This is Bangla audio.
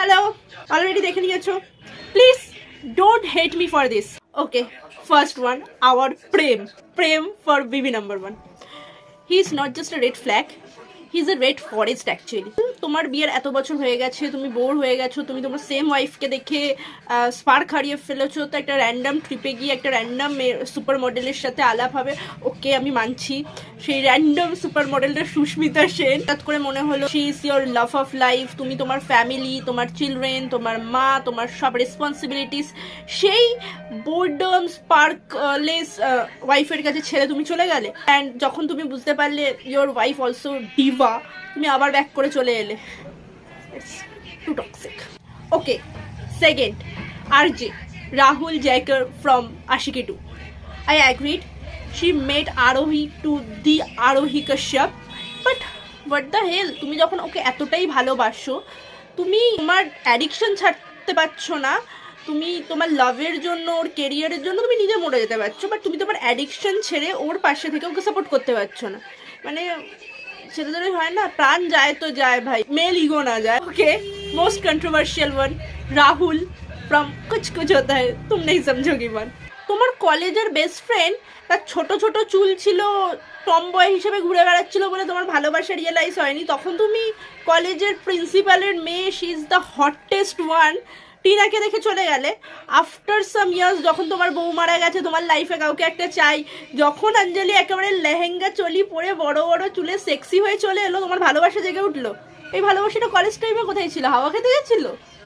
হ্যালো, অলরেডি দেখে নিয়েছো। Please don't hate me for this. Okay, first one, our প্রেম ফর বিবি number one. He is not just a red flag, he is a red forest actually. তোমার বিয়ের এত বছর হয়ে গেছে, তুমি বোর হয়ে গেছো, তুমি তোমার সেম ওয়াইফকে দেখে স্পার্ক হারিয়ে ফেলেছো, তো একটা র্যান্ডাম ট্রিপে গিয়ে একটা র্যান্ডাম সুপার মডেলের সাথে আলাপ হবে। ওকে, আমি মানছি, সেই র্যান্ডাম সুপার মডেলটা সুস্মিতা সেন। হঠাৎ করে মনে হলো she is your love of life, তুমি তোমার ফ্যামিলি, তোমার চিলড্রেন, তোমার মা, তোমার সব রেসপন্সিবিলিটিস সেই বোর্ডম স্পার্কলেস ওয়াইফের কাছে ছেড়ে তুমি চলে গেলে। অ্যান্ড যখন তুমি বুঝতে পারলে ইয়োর ওয়াইফ অলসো ডিভা, তুমি আবার ব্যাক করে চলে এলে। It's too toxic. Okay, second, RJ Rahul Jaykar from Aashiqui 2. I agreed. She made Arohi to the Arohi Kashyap. But what the hell? তুমি যখন ওকে এতটাই ভালোবাসো, তুমি তোমার অ্যাডিকশন ছাড়তে পারছো না, তুমি তোমার লাভের জন্য, ওর কেরিয়ারের জন্য তুমি নিজে মরে যেতে পারছো, বাট তুমি তোমার অ্যাডিকশন ছেড়ে ওর পাশে থেকে ওকে সাপোর্ট করতে পারছো না। মানে ছেলেদের হয় না, প্রাণ যায় তো যায় ভাই, মেল ইগো না যায়। Okay, most controversial one, Rahul from Kuch Kuch Hota Hai তুম নেই সমঝোগি ওয়ান। তোমার কলেজের বেস্ট ফ্রেন্ড, তার ছোট ছোট চুল ছিল, টম বয় হিসেবে ঘুরে বেড়াচ্ছিল বলে তোমার ভালোবাসা রিয়েলাইজ হয়নি। তখন তুমি কলেজের প্রিন্সিপালের মেয়ে, she is the hottest one, টিনাকে দেখে চলে গেলে। আফটার সাম ইয়ার্স যখন তোমার বউ মারা গেছে, তোমার লাইফে কাউকে একটা চাই, যখন অঞ্জলি একেবারে লেহেঙ্গা চলি পরে বড় বড় চুলে সেক্সি হয়ে চলে এলো, তোমার ভালোবাসা জেগে উঠলো। এই ভালোবাসাটা কলেজ টাইমে কোথায় ছিল? হাওয়া খেতে গেছিল?